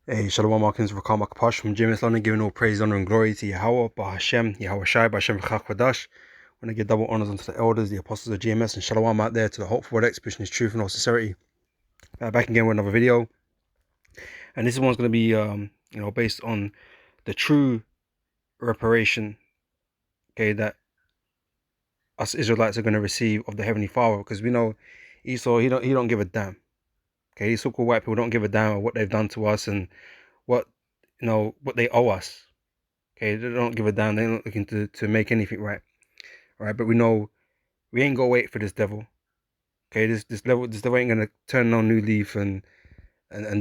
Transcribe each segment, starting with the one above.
Hey, Shalom Markins Rakam Akapash from James London, giving all praise, honor, and glory to Yahweh, Bahashem, Yahweh Shai, Bahashem Chachwadash. Want to give double honors unto the elders, the apostles of GMS, and Shalom out there to the hopeful expression is truth and all sincerity. Back again with another video, and this one's going to be, based on the true reparation, okay, that us Israelites are going to receive of the Heavenly Father, because we know Esau, he don't give a damn. Okay, these so-called white people don't give a damn what they've done to us and what what they owe us. Okay, they don't give a damn. They're not looking to make anything right. All right, but we know we ain't gonna wait for this devil. Okay, this devil ain't gonna turn no new leaf and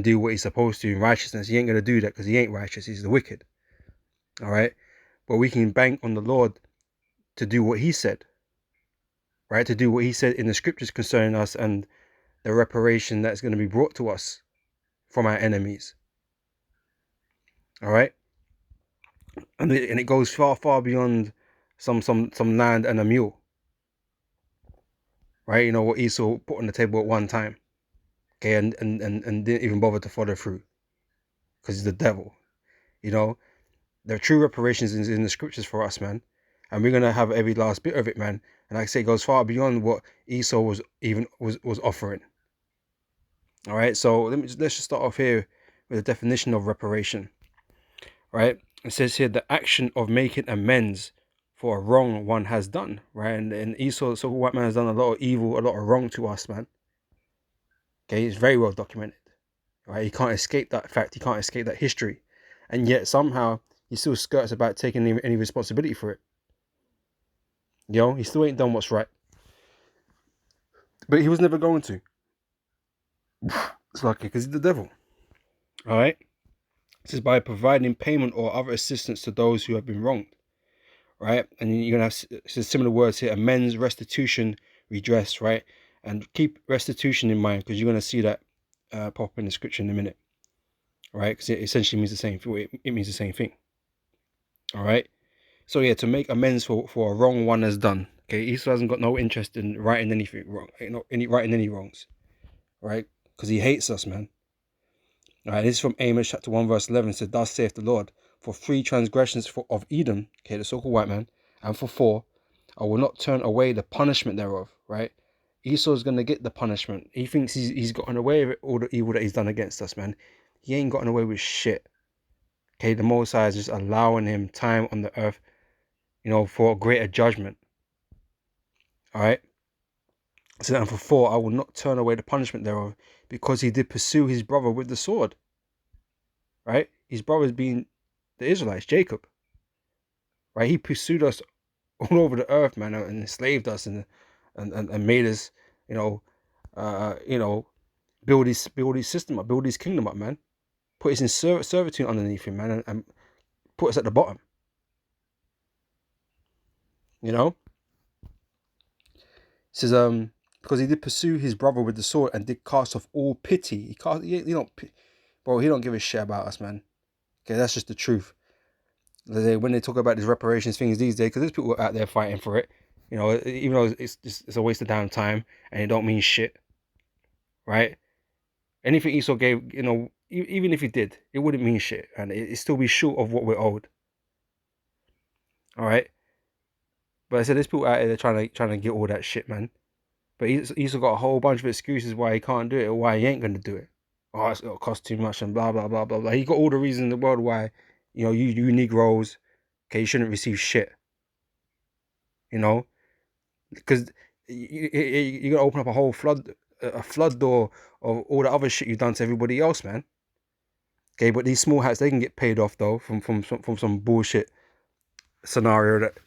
do what he's supposed to in righteousness. He ain't gonna do that because he ain't righteous. He's the wicked. All right, but we can bank on the Lord to do what He said. Right, to do what He said in the scriptures concerning us and the reparation that's going to be brought to us from our enemies. All right, and it goes far beyond some land and a mule. Right, you know what Esau put on the table at one time. Okay, and didn't even bother to follow through because he's the devil. You know, the true reparations is in the scriptures for us, man, and we're gonna have every last bit of it, man. And like I say, it goes far beyond what Esau was offering. All right, so let's just start off here with the definition of reparation. Right, it says here the action of making amends for a wrong one has done. Right, and Esau, the so-called white man, has done a lot of evil, a lot of wrong to us, man. Okay, it's very well documented. Right, he can't escape that fact. He can't escape that history, and yet somehow he still skirts about taking any responsibility for it. He still ain't done what's right, but he was never going to. It's lucky because he's the devil. All right. This is by providing payment or other assistance to those who have been wronged. Right, and you're gonna have similar words here: amends, restitution, redress. Right, and keep restitution in mind because you're gonna see that pop up in the scripture in a minute. Right, because it essentially means the same thing. It means the same thing. All right. So yeah, to make amends for a wrong one has done. Okay, Esau hasn't got no interest in righting anything wrong, righting any wrongs, right? Because he hates us, man. All right, this is from Amos chapter 1 verse 11. It says, "Thus saith the Lord, for 3 transgressions of Edom, okay, the so-called white man, and for 4, I will not turn away the punishment thereof." Right? Esau's gonna get the punishment. He thinks he's gotten away with all the evil that he's done against us, man. He ain't gotten away with shit. Okay, the Most High is just allowing him time on the earth, for a greater judgment. All right. So and for 4, I will not turn away the punishment thereof, because he did pursue his brother with the sword. Right? His brother's being the Israelites, Jacob. Right? He pursued us all over the earth, man, and enslaved us and made us, you know, build his system up, build his kingdom up, man. Put us in servitude underneath him, man, and put us at the bottom. You know? It says, because he did pursue his brother with the sword and did cast off all pity. He don't give a shit about us, man. Okay, that's just the truth. When they talk about these reparations things these days, because there's people out there fighting for it, even though it's a waste of damn time and it don't mean shit, right? Anything Esau gave, even if he did, it wouldn't mean shit, and it still be short of what we're owed. All right, but I said there's people out there trying to get all that shit, man. But he's got a whole bunch of excuses why he can't do it or why he ain't gonna do it. Oh, it'll cost too much and blah blah blah blah blah. He got all the reasons in the world why, you Negroes, okay, you shouldn't receive shit. Because you're gonna open up a flood door of all the other shit you've done to everybody else, man. Okay, but these small hats, they can get paid off though from some bullshit scenario that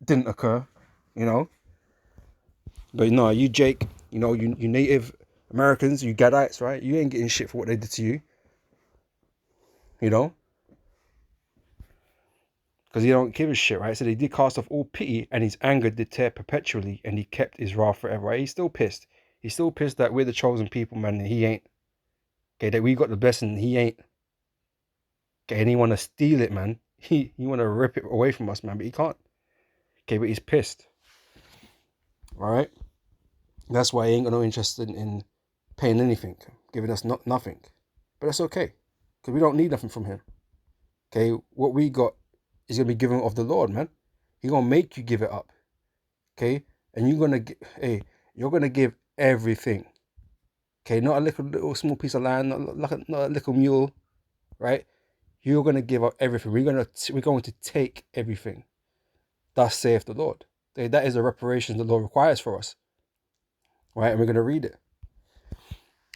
didn't occur, you know. But no, you Jake, you Native Americans, you Gadites, right? You ain't getting shit for what they did to you, because you don't give a shit, right? So they did cast off all pity, and his anger did tear perpetually, and he kept his wrath forever. Right? He's still pissed. He's still pissed that we're the chosen people, man, and he ain't. Okay, that we got the blessing, and he ain't. Okay, and he want to steal it, man. He want to rip it away from us, man, but he can't. Okay, but he's pissed. All right. That's why he ain't got no interest in paying anything, giving us nothing. But that's okay. because we don't need nothing from him. Okay, what we got is gonna be given of the Lord, man. He's gonna make you give it up. Okay, and you're gonna give everything. Okay, not a little small piece of land, not a little mule, right? You're gonna give up everything. We're going to take everything. Thus saith the Lord. Okay, that is a reparation the Lord requires for us, right? And we're gonna read it,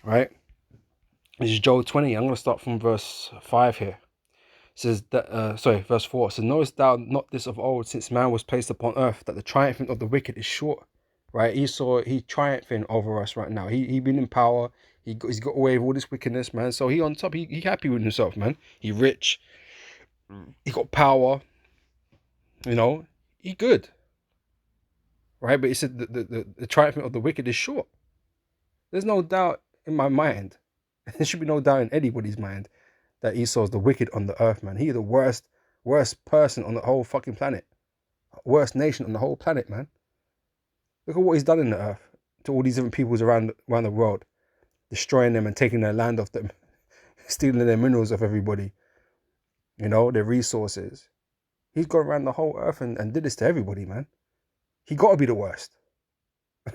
right? This is Joel 20. I'm gonna start from verse 5 here. It says that verse 4. So knowest thou not this of old, since man was placed upon earth, that the triumphing of the wicked is short, right? He triumphing over us right now. He been in power. He's got away with all this wickedness, man. So he on top. He happy with himself, man. He rich. He got power. You know, he good, right? But he said the triumphing of the wicked is short. There's no doubt in my mind. There should be no doubt in anybody's mind that Esau's the wicked on the earth, man. He's the worst person on the whole fucking planet. Worst nation on the whole planet, man. Look at what he's done in the earth to all these different peoples around the world, destroying them and taking their land off them, stealing their minerals off everybody, you know, their resources. He's gone around the whole earth and did this to everybody, man. He got to be the worst,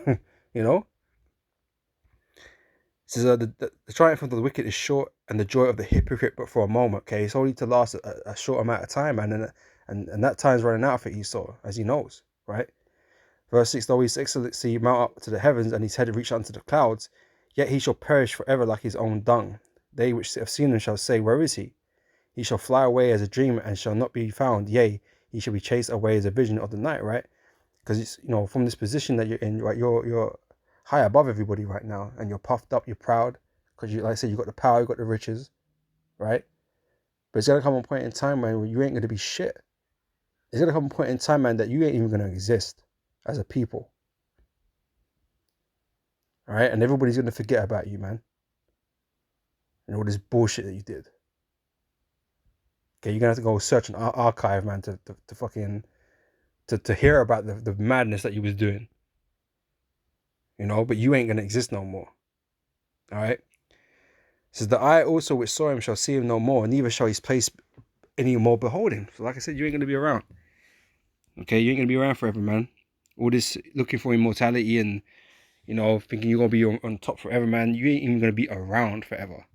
you know. It says the triumph of the wicked is short, and the joy of the hypocrite but for a moment. Okay, it's only to last a short amount of time, man, and that time's running out for Esau, as he knows, right? Verse 6, though his excellency mount up to the heavens, and his head reach unto the clouds, yet he shall perish forever like his own dung. They which have seen him shall say, where is he? He shall fly away as a dream, and shall not be found. Yea, he shall be chased away as a vision of the night, right? Because it's, you know, from this position that you're in, right, you're high above everybody right now, and you're puffed up, you're proud, because you, like I said, you got the power, you got the riches, right? But it's gonna come a point in time, man, where you ain't gonna be shit. It's gonna come a point in time, man, that you ain't even gonna exist as a people. All right, and everybody's gonna forget about you, man, and all this bullshit that you did. Okay, you're gonna have to go search an archive, man, to fucking to hear about the madness that you was doing. You know, but you ain't gonna exist no more. All right. It says the eye also which saw him shall see him no more, neither shall his place any more behold him. So like I said, you ain't gonna be around. Okay, you ain't gonna be around forever, man. All this looking for immortality and, you know, thinking you're gonna be on top forever, man. You ain't even gonna be around forever.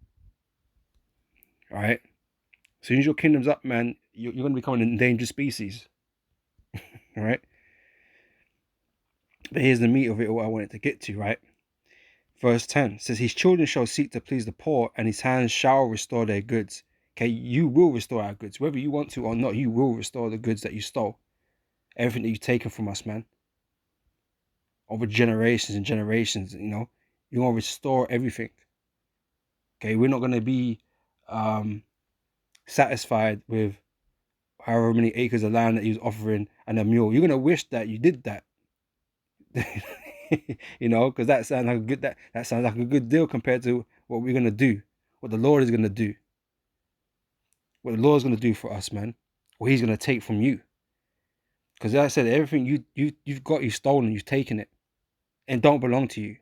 All right. As soon as your kingdom's up, man, you're gonna become an endangered species. All right. But here's the meat of it, what I wanted to get to, right? Verse 10 says, his children shall seek to please the poor, and his hands shall restore their goods. Okay, you will restore our goods. Whether you want to or not, you will restore the goods that you stole. Everything that you've taken from us, man. Over generations and generations, you know. You're going to restore everything. Okay, we're not going to be satisfied with however many acres of land that he was offering and a mule. You're going to wish that you did that. You know, because that sounds like that sounds like a good deal compared to what we're gonna do, what the Lord is gonna do, what the Lord's gonna do for us, man. What He's gonna take from you. Because like I said, everything you've got, you've stolen, you've taken it, and don't belong to you.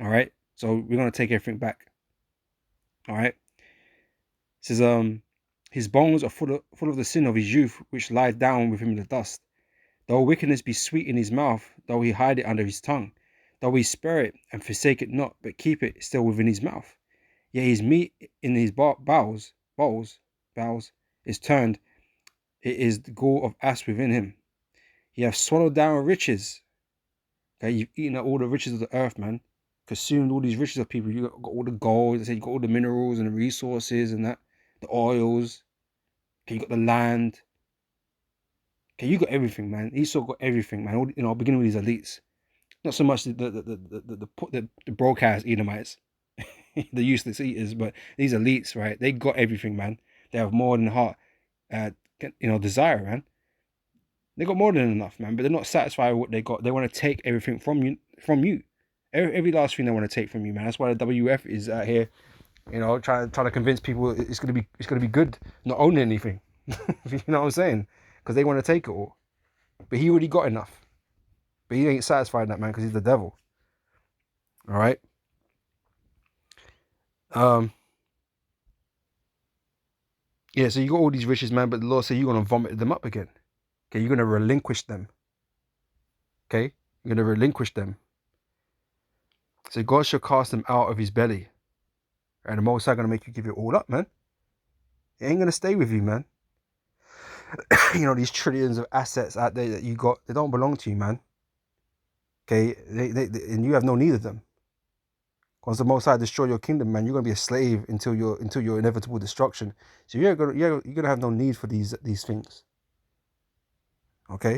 All right, so we're gonna take everything back. All right. It says his bones are full of the sin of his youth, which lies down with him in the dust. Though wickedness be sweet in his mouth, though he hide it under his tongue, though he spare it and forsake it not, but keep it still within his mouth, yet his meat in his bowels is turned, it is the gall of ass within him. He hath swallowed down riches. Okay, you've eaten all the riches of the earth, man. Consumed all these riches of people. You got all the gold, you got all the minerals and the resources and that, the oils. Okay, you got the land. Okay, you got everything, man. Esau got everything, man. All, you know, beginning with these elites. Not so much the broadcast Edomites, the useless eaters, but these elites, right? They got everything, man. They have more than heart, you know, desire, man. They got more than enough, man. But they're not satisfied with what they got. They want to take everything from you. Every last thing they want to take from you, man. That's why the WF is out here, you know, trying to convince people it's gonna be good not owning anything. You know what I'm saying? Because they want to take it all. But he already got enough. But he ain't satisfied in that, man, because he's the devil. All right. Yeah, so you got all these riches, man, but the Lord said you're gonna vomit them up again. Okay, you're gonna relinquish them. Okay, you're gonna relinquish them. So God shall cast them out of his belly. And the Most High gonna make you give it all up, man. It ain't gonna stay with you, man. You know, these trillions of assets out there that you got, they don't belong to you, man. Okay, and you have no need of them. Once the Most High destroy your kingdom, man, you're gonna be a slave until your inevitable destruction. So you're gonna have no need for these things. Okay.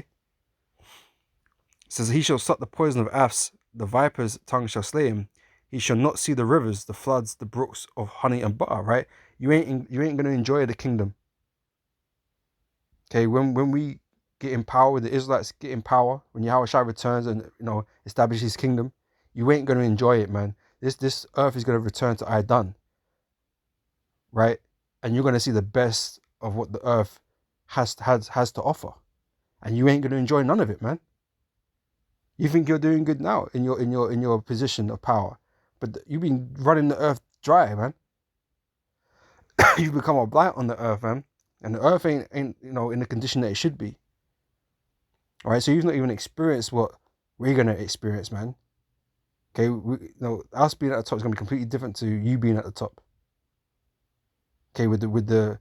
It says he shall suck the poison of asps, the viper's tongue shall slay him. He shall not see the rivers, the floods, the brooks of honey and butter. Right? You ain't gonna enjoy the kingdom. Okay, when we get in power, when the Israelites get in power, when Yahushua returns and establishes his kingdom, you ain't gonna enjoy it, man. This earth is gonna return to Idan, right? And you're gonna see the best of what the earth has to offer, and you ain't gonna enjoy none of it, man. You think you're doing good now in your position of power, but you've been running the earth dry, man. You've become a blight on the earth, man, and the earth ain't in the condition that it should be. All right, so you've not even experienced what we're gonna experience, man. Okay, us being at the top is gonna be completely different to you being at the top. Okay, with the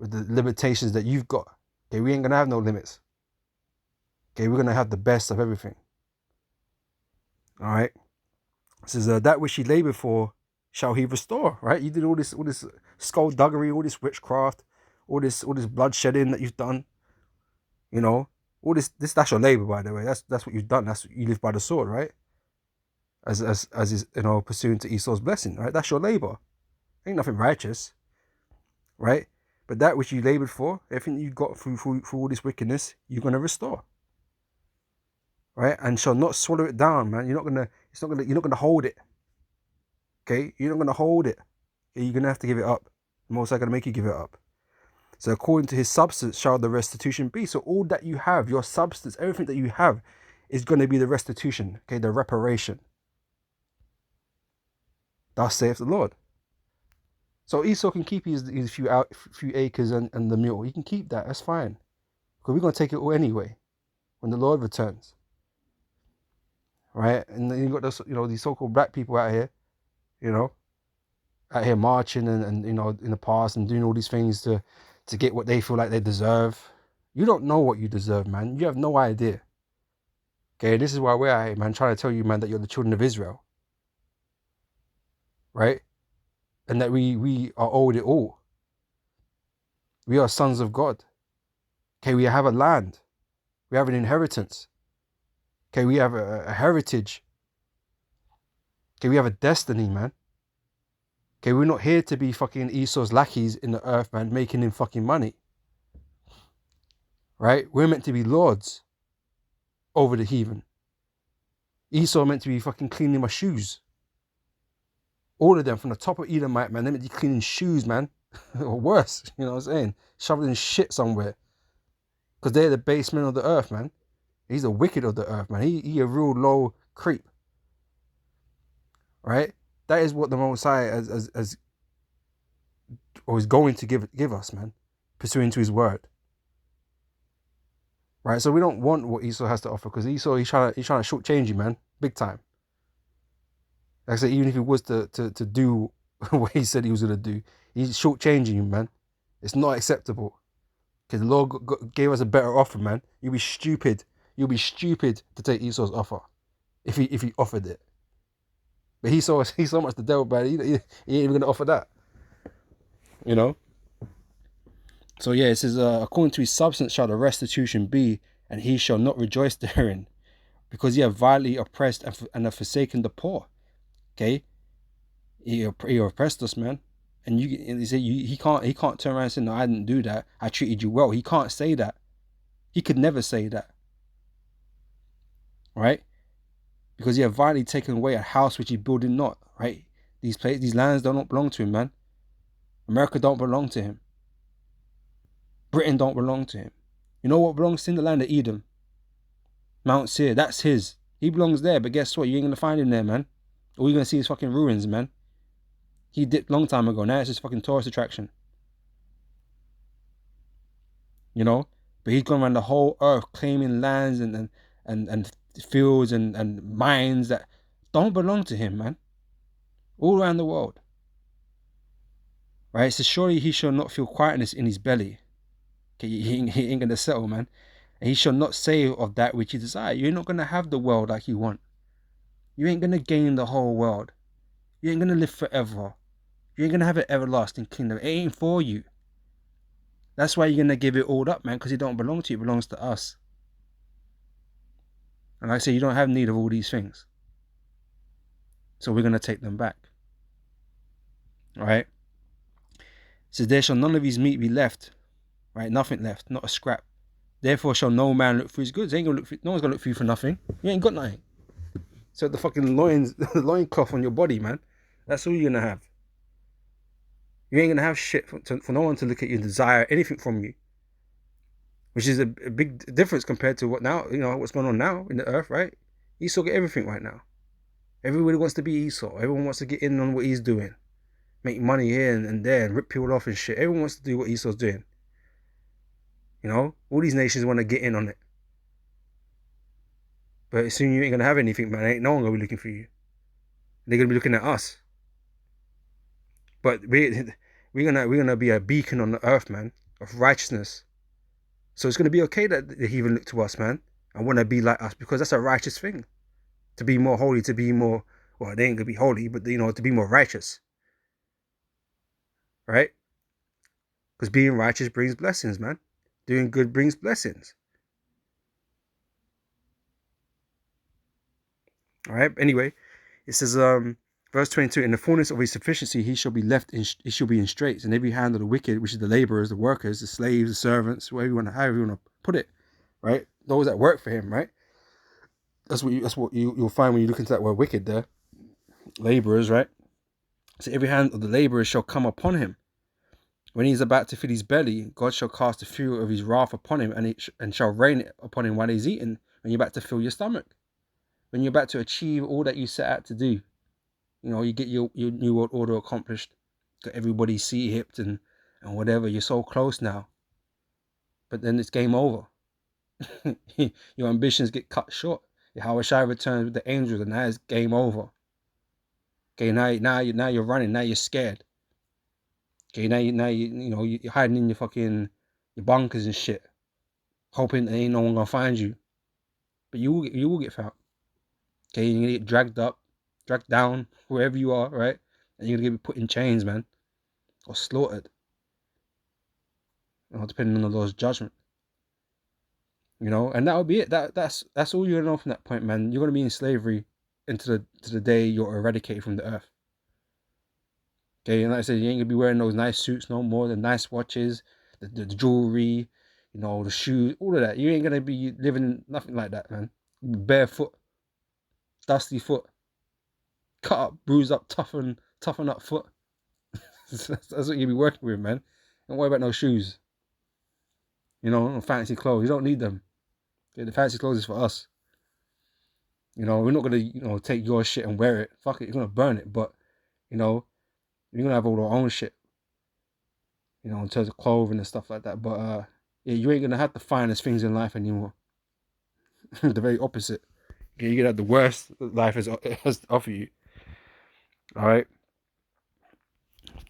limitations that you've got. Okay, we ain't gonna have no limits. Okay, we're gonna have the best of everything. All right. It says that which he labored for shall he restore. Right? You did all this skullduggery, all this witchcraft, all this bloodshedding that you've done. You know, all this that's your labor, by the way. That's what you've done. That's you live by the sword, right? As is pursuing to Esau's blessing, right? That's your labor. Ain't nothing righteous, right? But that which you labored for, everything you got through all this wickedness, you're gonna restore, right? And shall not swallow it down, man. You're not gonna hold it. Okay, you're not gonna hold it. Okay? You're gonna have to give it up. The Most High gonna make you give it up. So according to his substance shall the restitution be. So all that you have, your substance, everything that you have, is gonna be the restitution. Okay, the reparation. Thus saith the Lord. So Esau can keep his few acres and the mule. He can keep that. That's fine. Because we're gonna take it all anyway when the Lord returns. Right? And then you got these so-called black people out here, out here marching and in the past and doing all these things to get what they feel like they deserve. You don't know what you deserve, man. You have no idea. Okay, this is why we're out here, man, trying to tell you, man, that you're the children of Israel. Right? And that we are owed it all. We are sons of God. Okay, we have a land. We have an inheritance. Okay, we have a heritage. Okay, we have a destiny, man. Okay, we're not here to be fucking Esau's lackeys in the earth, man, making him fucking money. Right? We're meant to be lords over the heathen. Esau meant to be fucking cleaning my shoes. All of them, from the top of Edomite, man, they're meant to be cleaning shoes, man. Or worse, you know what I'm saying? Shoveling shit somewhere. Because they're the basemen of the earth, man. He's the wicked of the earth, man. He a real low creep. Right? That is what the Most High is going to give us, man. Pursuing to his word. Right? So we don't want what Esau has to offer, because Esau, he's trying to shortchange you, man. Big time. Like I said, even if he was to do what he said he was going to do, he's shortchanging you, man. It's not acceptable. Because the Lord gave us a better offer, man. You'll be stupid to take Esau's offer if he offered it. But he's so much the devil, man. He ain't even going to offer that. So yeah, it says, according to his substance shall the restitution be, and he shall not rejoice therein, because he have violently oppressed and have forsaken the poor. Okay, he oppressed us, man. And he can't turn around and say, no, I didn't do that. I treated you well. He can't say that. He could never say that. Right? Because he have violently taken away a house which he builded not. Right? These lands do not belong to him, man. America don't belong to him. Britain don't belong to him. You know what belongs to him? The land of Edom. Mount Seir. That's his. He belongs there. But guess what? You ain't going to find him there, man. All you're going to see is fucking ruins, man. He dipped long time ago. Now it's just fucking tourist attraction. you know. But he's gone around the whole earth claiming lands and fields and mines that don't belong to him, man. All around the world, right? So surely he shall not feel quietness in his belly. Okay, he ain't gonna settle, man. And he shall not say of that which he desire. You're not gonna have the world like you want. You ain't gonna gain the whole world. You ain't gonna live forever. You ain't gonna have an everlasting kingdom. It ain't for you. That's why you're gonna give it all up, man, because it don't belong to you. It belongs to us. And like I say, you don't have need of all these things. So we're gonna take them back. Alright? So there shall none of his meat be left. Right? Nothing left, not a scrap. Therefore shall no man look for his goods. Ain't gonna look for, no one's gonna look for you for nothing. You ain't got nothing. So the fucking the loincloth on your body, man. That's all you're gonna have. You ain't gonna have shit for no one to look at you and desire anything from you. Which is a big difference compared to what now, you know, what's going on now in the earth, right? Esau get everything right now. Everybody wants to be Esau. Everyone wants to get in on what he's doing. Make money here and there and rip people off and shit. Everyone wants to do what Esau's doing. You know? All these nations want to get in on it. But soon you ain't going to have anything, man. Ain't no one going to be looking for you. They're going to be looking at us. But we're gonna be a beacon on the earth, man, of righteousness. So it's going to be okay that the heathen look to us, man, and want to be like us, because that's a righteous thing. To be more holy, to be more, well, they ain't going to be holy, but, you know, to be more righteous. Right? Because being righteous brings blessings, man. Doing good brings blessings. All right. Anyway, it says, verse 22: in the fullness of his sufficiency, he shall be he shall be in straits, and every hand of the wicked, which is the laborers, the workers, the slaves, the servants, however you want to put it, right? Those that work for him, right? That's what you'll find when you look into that word wicked there. Laborers, right? So every hand of the laborers shall come upon him. When he is about to fill his belly, God shall cast the fury of his wrath upon him, and shall rain it upon him while he's eating. When you're about to fill your stomach, when you're about to achieve all that you set out to do, you know, you get your new world order accomplished, got everybody seat hipped and whatever. You're so close now, but then it's game over. Your ambitions get cut short. Yahushua returns with the angels, and now it's game over. Okay, now you're running. Now you're scared. Okay, now you're hiding in your bunkers and shit, hoping that ain't no one gonna find you. But you will get found. Okay, you're gonna get dragged down, wherever you are, right? And you're gonna get put in chains, man, or slaughtered. You know, depending on the Lord's judgment. You know, and that'll be it. That's all you're gonna know from that point, man. You're gonna be in slavery to the day you're eradicated from the earth. Okay, and like I said, you ain't gonna be wearing those nice suits no more, the nice watches, the jewelry, you know, the shoes, all of that. You ain't gonna be living nothing like that, man. Barefoot, dusty foot, cut up, bruised up, toughen up foot. That's what you'll be working with, man. Don't worry about no shoes. You know, no fancy clothes. You don't need them. Okay, the fancy clothes is for us. You know, we're not gonna, you know, take your shit and wear it. Fuck it, you're gonna burn it. But, you know, you're gonna have all our own shit. You know, in terms of clothing and stuff like that. But yeah, you ain't gonna have the finest things in life anymore. The very opposite. You're gonna have the worst life has to offer you. All right.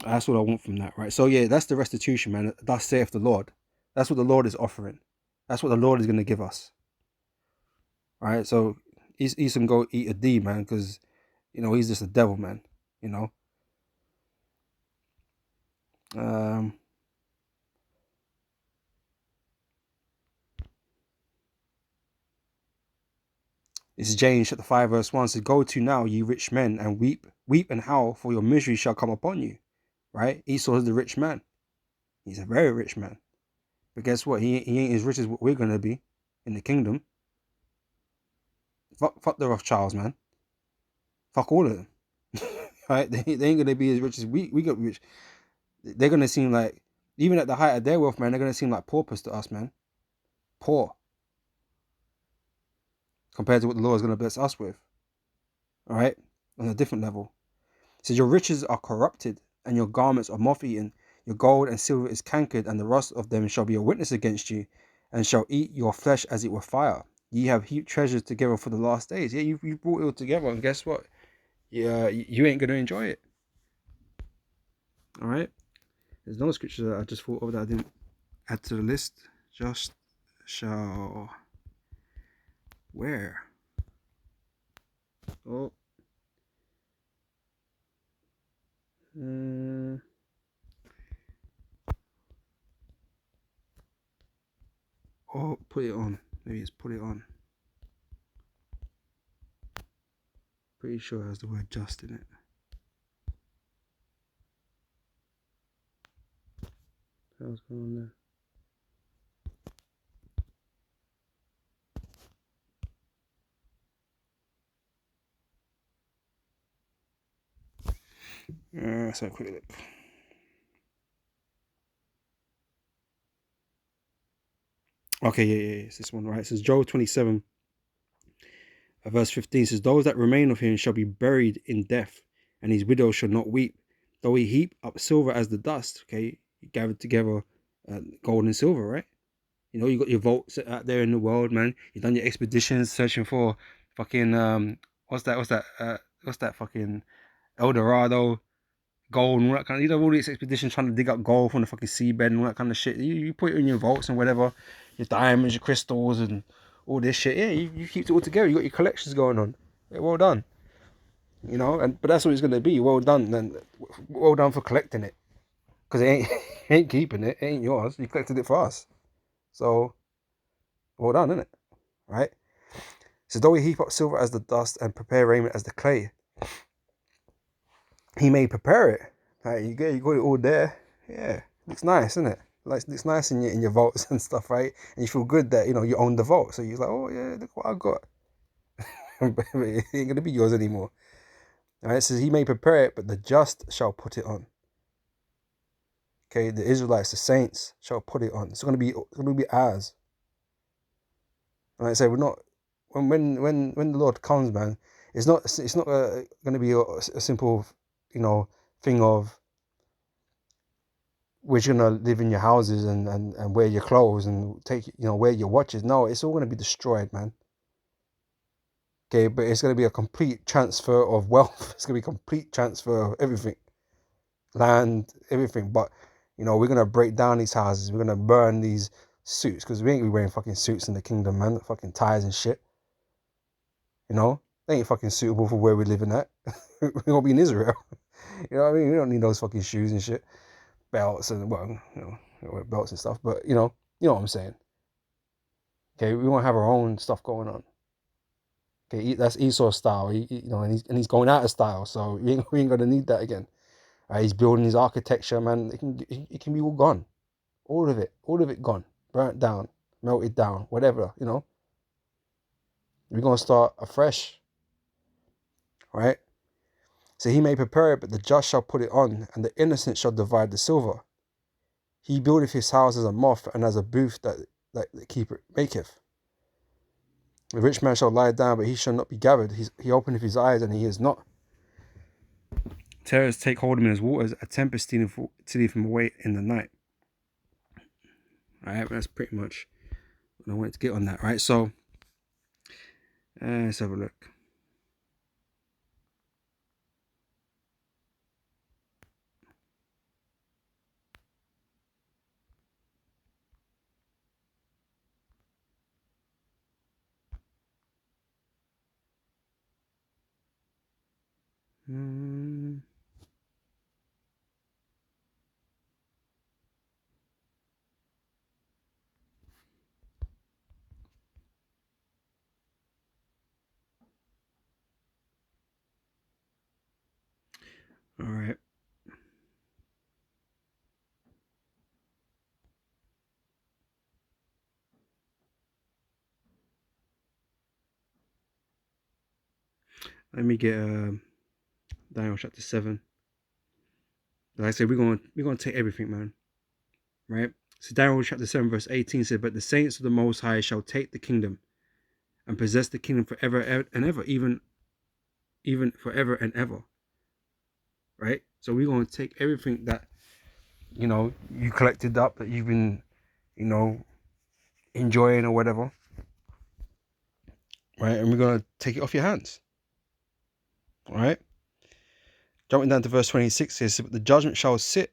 That's what I want from that, right? So yeah, that's the restitution, man. Thus saith the Lord. That's what the Lord is offering. That's what the Lord is gonna give us. All right. So he's some go eat a D, man, because you know he's just a devil, man. You know. This is James chapter 5 verse 1. Says, go to now, ye rich men, and weep and howl, for your misery shall come upon you. Right? Esau is the rich man. He's a very rich man. But guess what? He ain't as rich as what we're gonna be in the kingdom. Fuck the Rothschilds, man. Fuck all of them. Right? They ain't gonna be as rich as we got rich. They're gonna seem like, even at the height of their wealth, man, they're gonna seem like paupers to us, man. Poor. Compared to what the Lord is gonna bless us with. Alright? On a different level. It says, your riches are corrupted, and your garments are moth-eaten. Your gold and silver is cankered, and the rust of them shall be a witness against you, and shall eat your flesh as it were fire. Ye have heaped treasures together for the last days. Yeah, you brought it all together, and guess what? Yeah, you ain't gonna enjoy it. All right. There's no scripture that I just thought of that I didn't add to the list. Just shall where? Oh. Oh, put it on. Maybe it's put it on. Pretty sure it has the word just in it. What's going on there? Let's have a quick look. Okay, yeah, it's this one, right? It says Job 27, verse 15 says, those that remain of him shall be buried in death, and his widow shall not weep. Though he heap up silver as the dust, okay, he gathered together gold and silver, right? You know, you got your vaults out there in the world, man. You done your expeditions searching for fucking what's that fucking El Dorado gold and all that kind of, you know, all these expeditions trying to dig up gold from the fucking seabed and all that kind of shit. You put it in your vaults and whatever, your diamonds, your crystals, and all this shit. Yeah, you keep it all together. You got your collections going on. Yeah, well done. You know, but that's what it's gonna be. Well done, and well done for collecting it, because it ain't ain't keeping it. It ain't yours. You collected it for us. So well done, isn't it? Right. So though we heap up silver as the dust and prepare raiment as the clay, he may prepare it. Like you got it all there. Yeah, looks nice, isn't it? Like looks nice in your vaults and stuff, right? And you feel good that you own the vault. So you're like, oh yeah, look what I got. But it ain't gonna be yours anymore. All right, it says he may prepare it, but the just shall put it on. Okay, the Israelites, the saints, shall put it on. It's gonna be ours. Like I say, we're not. When the Lord comes, man, it's not gonna be a simple, thing of we're gonna live in your houses and wear your clothes and wear your watches. No, it's all gonna be destroyed, man. Okay, but it's gonna be a complete transfer of wealth. It's gonna be a complete transfer of everything, land, everything. But we're gonna break down these houses. We're gonna burn these suits, because we ain't gonna be wearing fucking suits in the kingdom, man. Fucking ties and shit. They ain't fucking suitable for where we're living at. We're gonna be in Israel. You know what I mean? We don't need those fucking shoes and shit, belts and belts and stuff. But you know what I'm saying. Okay, we want to have our own stuff going on. Okay, that's Esau style. And he's going out of style, so we ain't gonna need that again. He's building his architecture, man. It can be all gone, all of it gone, burnt down, melted down, whatever. We're gonna start afresh, right? So he may prepare it, but the just shall put it on, and the innocent shall divide the silver. He buildeth his house as a moth, and as a booth that the keeper maketh. The rich man shall lie down, but he shall not be gathered. He openeth his eyes, and he is not. Terrors take hold of him as waters, a tempest stealeth him away in the night. Alright, that's pretty much what I wanted to get on that, right? So, let's have a look. All right. Let me get Daniel chapter 7. Like I said, we're gonna take everything, man. Right? So Daniel chapter 7, verse 18 said, but the saints of the Most High shall take the kingdom and possess the kingdom forever and ever, even forever and ever. Right? So we're gonna take everything that you collected up, that you've been, enjoying or whatever, right? And we're going to take it off your hands, all right? Jumping down to verse 26 says, the judgment shall sit,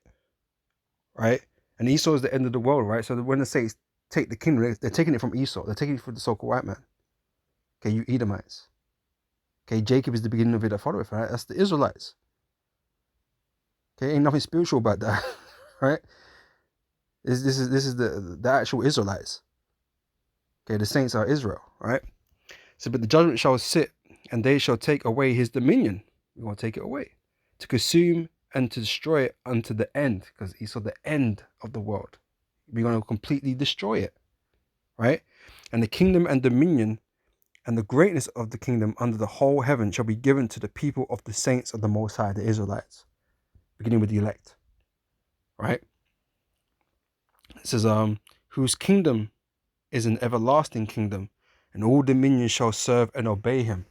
right? And Esau is the end of the world, right? So when they say take the kingdom, they're taking it from Esau. They're taking it from the so-called white man. Okay, you Edomites. Okay, Jacob is the beginning of it that followeth, right? That's the Israelites. Okay, ain't nothing spiritual about that, right? This is the actual Israelites. Okay, the saints are Israel, right? So, but the judgment shall sit, and they shall take away his dominion. We're going to take it away, to consume and to destroy it unto the end, because he saw the end of the world. We're going to completely destroy it, right? And the kingdom and dominion and the greatness of the kingdom under the whole heaven shall be given to the people of the saints of the Most High, the Israelites, beginning with the elect, right? It says, whose kingdom is an everlasting kingdom, and all dominions shall serve and obey him.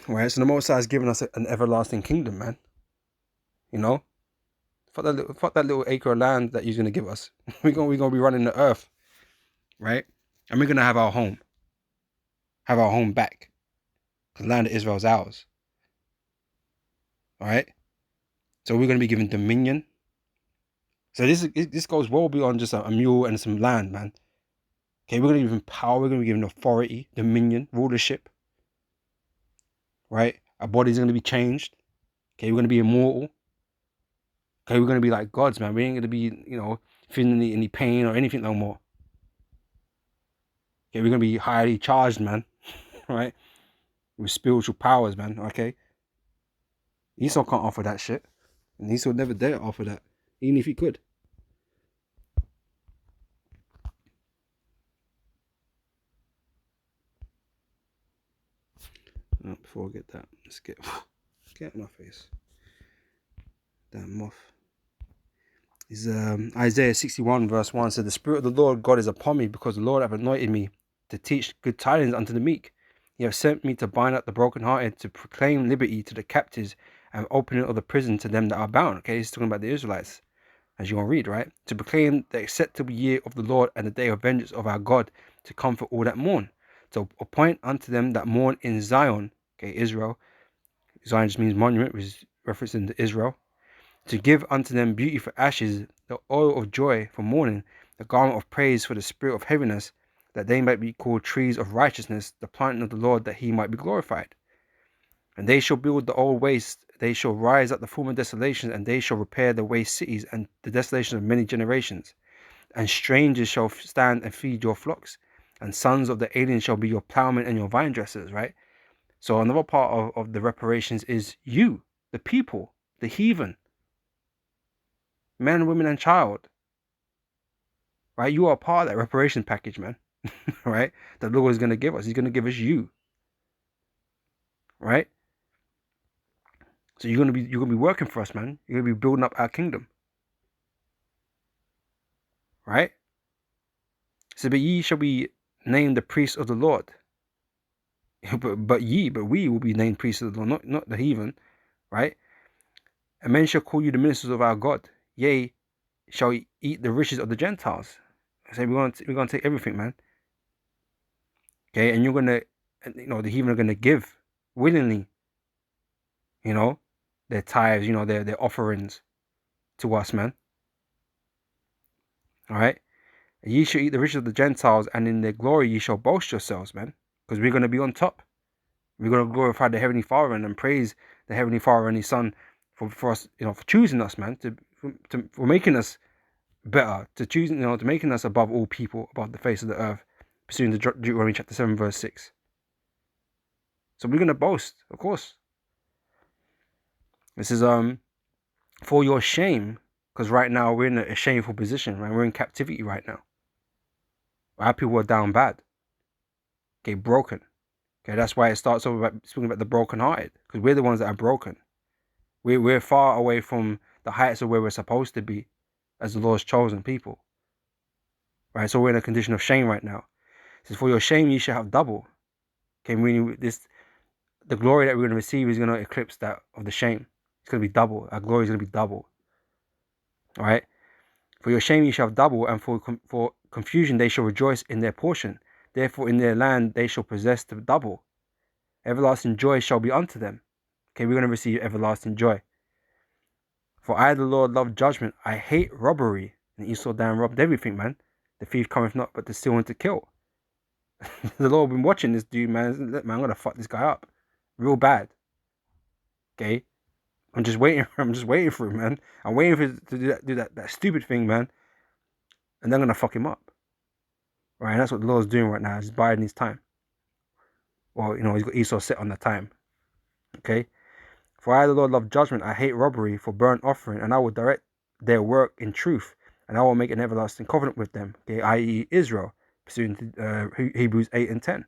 Right, so the Most High has given us an everlasting kingdom, man. Fuck that little acre of land that he's gonna give us. we're gonna be running the earth, right? And we're gonna have our home back. The land of Israel is ours. All right. So we're gonna be given dominion. So this goes well beyond just a mule and some land, man. Okay, we're gonna give him power. We're gonna be given authority, dominion, rulership. Right? Our bodies are gonna be changed. Okay, we're gonna be immortal. Okay, we're gonna be like gods, man. We ain't gonna be, feeling any pain or anything no more. Okay, we're gonna be highly charged, man. Right? With spiritual powers, man. Okay. Esau can't offer that shit. And Esau never dare offer that, even if he could. Before I get that, let's get out of my face. Damn moth. Is Isaiah 61 verse 1 said, the Spirit of the Lord God is upon me, because the Lord hath anointed me to teach good tidings unto the meek. He hath sent me to bind up the brokenhearted, to proclaim liberty to the captives, and opening of the prison to them that are bound. Okay, he's talking about the Israelites, as you're going to read, right? To proclaim the acceptable year of the Lord, and the day of vengeance of our God, to comfort all that mourn. To appoint unto them that mourn in Zion, okay, Israel. Zion just means monument, which is referencing to Israel. To give unto them beauty for ashes, the oil of joy for mourning, the garment of praise for the spirit of heaviness, that they might be called trees of righteousness, the planting of the Lord, that he might be glorified. And they shall build the old waste, they shall rise up the former desolations, and they shall repair the waste cities and the desolation of many generations. And strangers shall stand and feed your flocks, and sons of the aliens shall be your plowmen and your vine dressers, right? So another part of the reparations is you, the people, the heathen, men, women, and child, right? You are part of that reparation package, man. Right? That the Lord is going to give us. He's going to give us you, right? So you're going to be working for us, man. You're going to be building up our kingdom, right? So, but ye shall be named the priests of the Lord. but we will be named priests of the Lord, not the heathen, right? And men shall call you the ministers of our God. Yea, shall eat the riches of the Gentiles. I say we're going to take everything, man. Okay, and you're going to, the heathen are going to give willingly, their tithes, their offerings to us, man. All right. And ye shall eat the riches of the Gentiles, and in their glory ye shall boast yourselves, man, because we're going to be on top. We're going to glorify the Heavenly Father and praise the Heavenly Father and His Son for us, for choosing us, man, for making us better, to choosing, to making us above all people, above the face of the earth, pursuing the Deuteronomy chapter 7 verse 6. So we're going to boast, of course. This is for your shame, because right now we're in a shameful position, right? We're in captivity right now. Our people are down bad. Okay, broken. Okay, that's why it starts off about speaking about the brokenhearted, because we're the ones that are broken. We're far away from the heights of where we're supposed to be as the Lord's chosen people. Right, so we're in a condition of shame right now. It says, for your shame you shall have double. Okay, meaning the glory that we're going to receive is going to eclipse that of the shame. It's going to be double. Our glory is going to be double. All right. For your shame you shall have double, and for confusion they shall rejoice in their portion. Therefore in their land they shall possess the double. Everlasting joy shall be unto them. Okay, we're going to receive everlasting joy. For I, the Lord, love judgment. I hate robbery. And Esau down robbed everything, man. The thief cometh not but to steal and to kill. The Lord been watching this dude, man. Look, man, I'm going to fuck this guy up. Real bad. Okay? I'm just waiting for him, man. I'm waiting for him to do that stupid thing, man. And then I'm going to fuck him up. Right? And that's what the Lord's doing right now. He's biding his time. Well, he's got Esau set on the time. Okay? For I, the Lord, love judgment. I hate robbery for burnt offering. And I will direct their work in truth. And I will make an everlasting covenant with them. Okay? I.e. Israel. Pursuing Hebrews 8 and 10.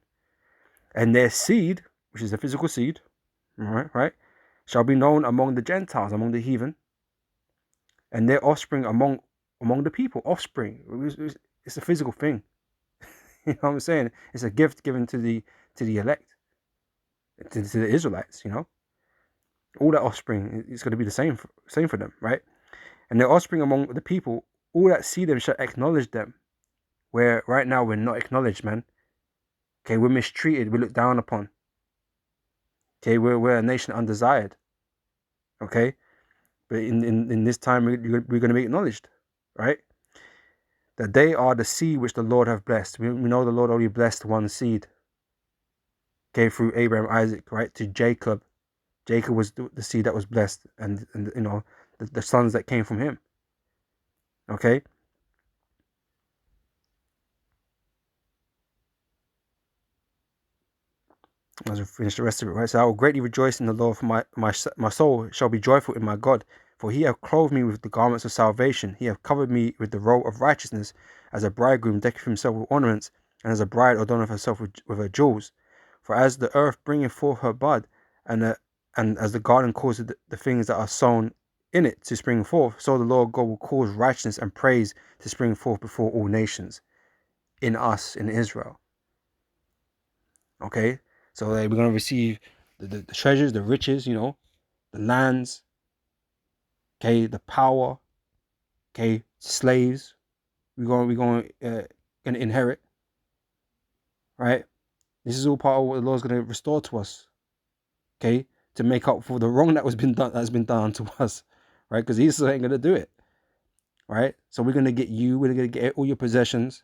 And their seed, which is the physical seed, right, shall be known among the Gentiles, among the heathen, and their offspring among the people. Offspring, it's a physical thing. You know what I'm saying? It's a gift given to the elect, to the Israelites. All that offspring is going to be the same for them, right? And their offspring among the people, all that see them shall acknowledge them. Where right now we're not acknowledged, man. Okay, we're mistreated, we're looked down upon. Okay, we're a nation undesired. Okay, but in this time we're going to be acknowledged, right? That they are the seed which the Lord have blessed. We know the Lord only blessed one seed. Okay, through Abraham, Isaac, right, to Jacob. Jacob was the seed that was blessed, and the sons that came from him. Okay. As we finish the rest of it, right? So I will greatly rejoice in the Lord, for my soul shall be joyful in my God. For he hath clothed me with the garments of salvation. He hath covered me with the robe of righteousness, as a bridegroom decketh himself with ornaments, and as a bride adorneth herself with her jewels. For as the earth bringeth forth her bud, and as the garden causes the things that are sown in it to spring forth, so the Lord God will cause righteousness and praise to spring forth before all nations, in us, in Israel. Okay, so we're going to receive the treasures, the riches, the lands, okay, the power, okay, slaves. We're going to inherit, right? This is all part of what the Lord's going to restore to us, okay, to make up for the wrong that's been done to us, right? Because Esau ain't going to do it, right? So we're going to get we're going to get all your possessions,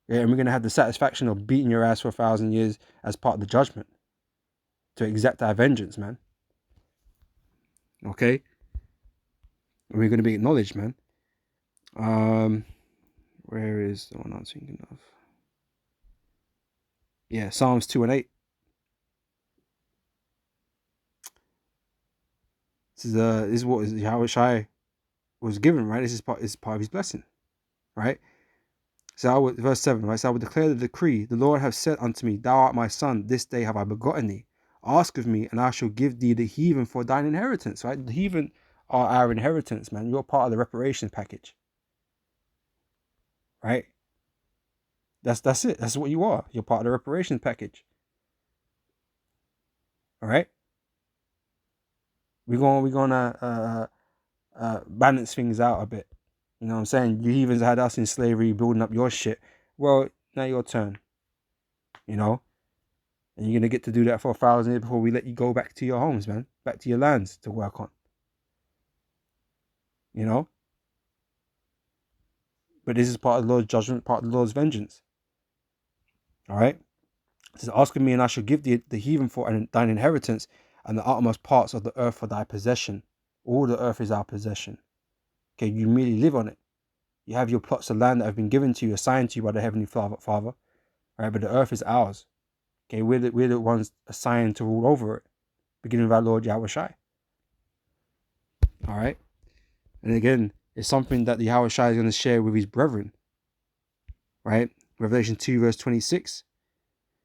yeah, and we're going to have the satisfaction of beating your ass for 1,000 years as part of the judgment to exact our vengeance, man. Okay, we're going to be acknowledged, man. Where is the one I'm thinking of? Yeah, Psalms 2 and 8. This is what Yahushua was given, right? This is part of his blessing, right? So verse 7, right? So I will declare the decree. The Lord hath said unto me, Thou art my son, this day have I begotten thee. Ask of me, and I shall give thee the heathen for thine inheritance, right? The heathen are our inheritance, man. You're part of the reparations package, right? That's it. That's what you are. You're part of the reparations package. All right. We're gonna balance things out a bit. You know what I'm saying? You heathens had us in slavery, building up your shit. Well, now your turn. And you're gonna get to do that for 1,000 years before we let you go back to your homes, man, back to your lands to work on. But this is part of the Lord's judgment, part of the Lord's vengeance. All right. It says, "Ask of me, and I shall give thee the heathen for thine inheritance, and the uttermost parts of the earth for thy possession." All the earth is our possession. Okay, you merely live on it. You have your plots of land that have been given to you, assigned to you by the Heavenly Father. Right, but the earth is ours. Okay, we're the ones assigned to rule over it, beginning with our Lord Yahushua. All right, and again, it's something that the Yahushua is going to share with his brethren. Right, Revelation 2 verse 26.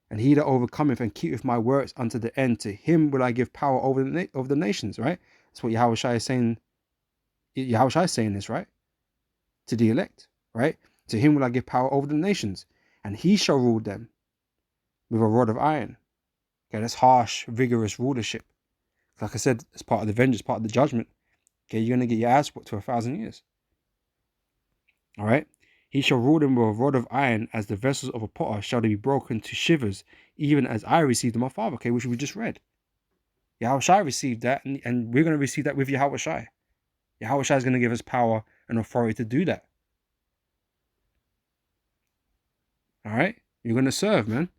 And he that overcometh and keepeth my works unto the end, to him will I give power over the nations. Right, that's what Yahushua is saying. Yahushua is saying this, right, to the elect. Right, to him will I give power over the nations, and he shall rule them with a rod of iron. Okay, that's harsh, vigorous rulership. Like I said, it's part of the vengeance, part of the judgment. Okay, you're going to get your ass whooped for 1,000 years. All right. He shall rule them with a rod of iron, as the vessels of a potter shall they be broken to shivers, even as I received of my father. Okay, which we just read. Yahushua received that, and we're going to receive that with Yahushua. Yahushua is going to give us power and authority to do that. All right? You're going to serve, man.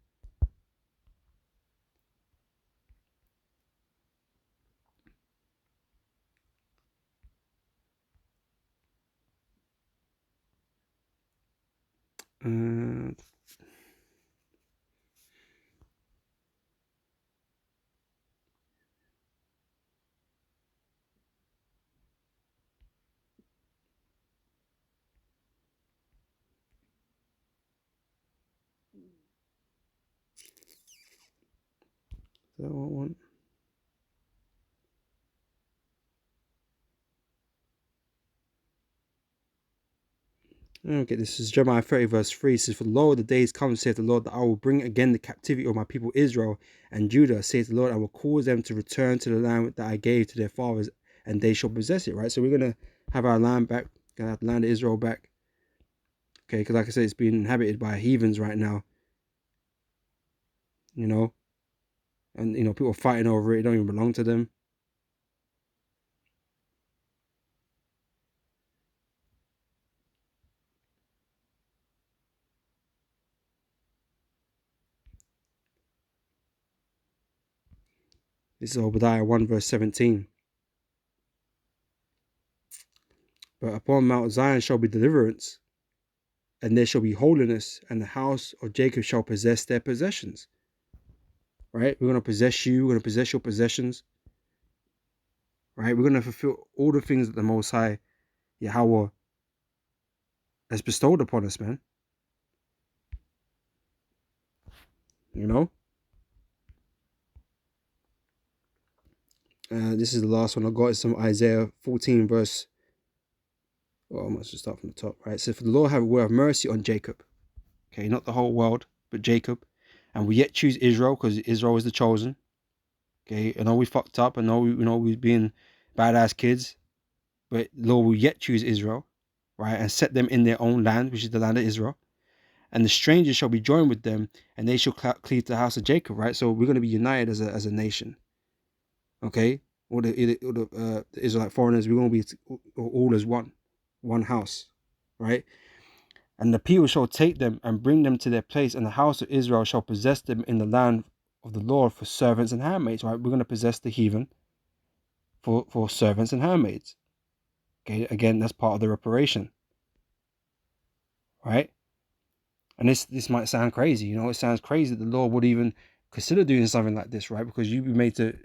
That one. Okay, this is Jeremiah 30 verse 3. It says, for the Lord, the days come, saith the Lord, that I will bring again the captivity of my people Israel and Judah, saith the Lord. I will cause them to return to the land that I gave to their fathers, and they shall possess it. Right? So we're going to have our land back. Going to have the land of Israel back. Okay, because like I said, it's being inhabited by heathens right now. You know? And, you know, people are fighting over it. It don't even belong to them. This is Obadiah 1 verse 17. But upon Mount Zion shall be deliverance, and there shall be holiness, and the house of Jacob shall possess their possessions. Right? We're going to possess you. We're going to possess your possessions. Right? We're going to fulfill all the things that the Most High, Yahweh, has bestowed upon us, man. You know? This is the last one I got. It's from Isaiah 14 verse... Well, I must just start from the top, right? So, for the Lord will have mercy on Jacob. Okay, not the whole world, but Jacob. And we yet choose Israel, because Israel is the chosen. Okay, I know we fucked up. I know we've been badass kids. But the Lord will yet choose Israel, right? And set them in their own land, which is the land of Israel. And the strangers shall be joined with them, and they shall cleave to the house of Jacob, right? So we're going to be united as a nation. Okay? All the Israelite foreigners, we're going to be all as one house, right? And the people shall take them and bring them to their place, and the house of Israel shall possess them in the land of the Lord for servants and handmaids, right? We're going to possess the heathen for servants and handmaids. Okay, again, that's part of the reparation, right? And this might sound crazy, you know, it sounds crazy that the Lord would even consider doing something like this, right? Because you'd be made to,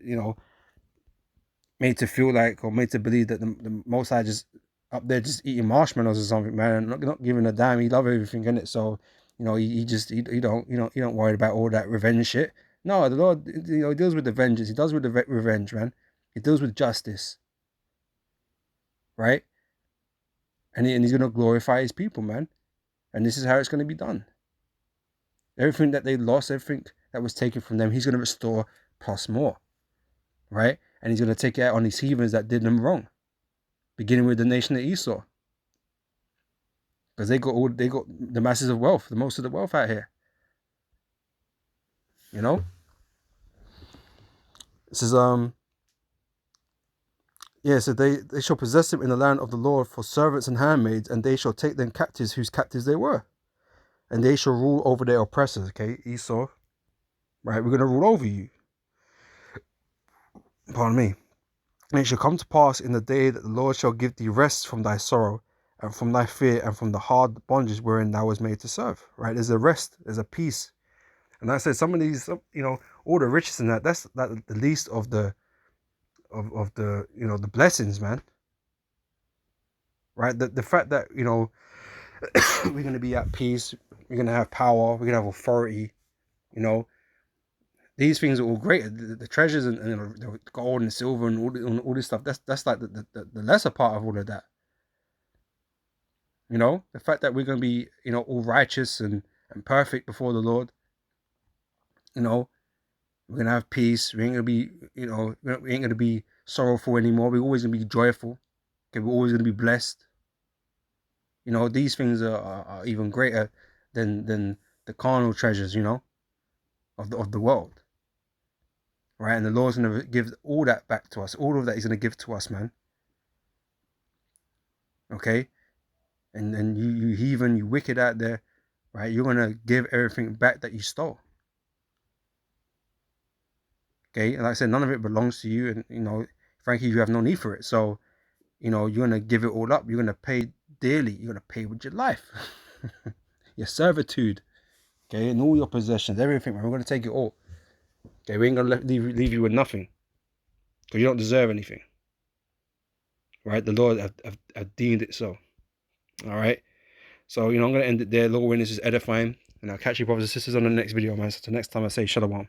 made to feel like, or made to believe that the Most High just up there just eating marshmallows or something, man, and not giving a damn. He love everything in it, so he don't worry about all that revenge shit. No, the Lord, he deals with the vengeance. He does with the revenge, man. He deals with justice, right? And he's gonna glorify his people, man. And this is how it's gonna be done. Everything that they lost, everything that was taken from them, he's gonna restore plus more, right? And he's gonna take it out on these heathens that did them wrong, beginning with the nation of Esau, because they got the masses of wealth, the most of the wealth out here. You know, this is so they shall possess them in the land of the Lord for servants and handmaids, and they shall take them captives whose captives they were, and they shall rule over their oppressors. Okay, Esau, right? We're gonna rule over you. Pardon me. And it shall come to pass in the day that the Lord shall give thee rest from thy sorrow, and from thy fear, and from the hard bondage wherein thou was made to serve. Right? There's a rest, there's a peace. And I said, some of these, all the riches and that's the least of the the blessings, man. Right? The fact that we're gonna be at peace, we're gonna have power, we're gonna have authority. These things are all great. The treasures and the gold and the silver and all this stuff. That's like the lesser part of all of that. The fact that we're gonna be all righteous and perfect before the Lord. We're gonna have peace. We ain't gonna be we ain't gonna be sorrowful anymore. We're always gonna be joyful. Okay, we're always gonna be blessed. You know, these things are even greater than the carnal treasures, you know, of the world. Right? And the Lord's going to give all that back to us. All of that He's going to give to us, man. Okay? And you heathen, you wicked out there, right? You're going to give everything back that you stole. Okay? And like I said, none of it belongs to you. And, you know, frankly, you have no need for it. So, you know, you're going to give it all up. You're going to pay dearly. You're going to pay with your life. Your servitude. Okay? And all your possessions, everything, man. We're going to take it all. Okay? We ain't going to leave you with nothing. Because you don't deserve anything. Right? The Lord have deemed it so. All right? So, you know, I'm going to end it there. Lord, when this is edifying. And I'll catch you, brothers and sisters, on the next video, man. So, till next time, I say shalom.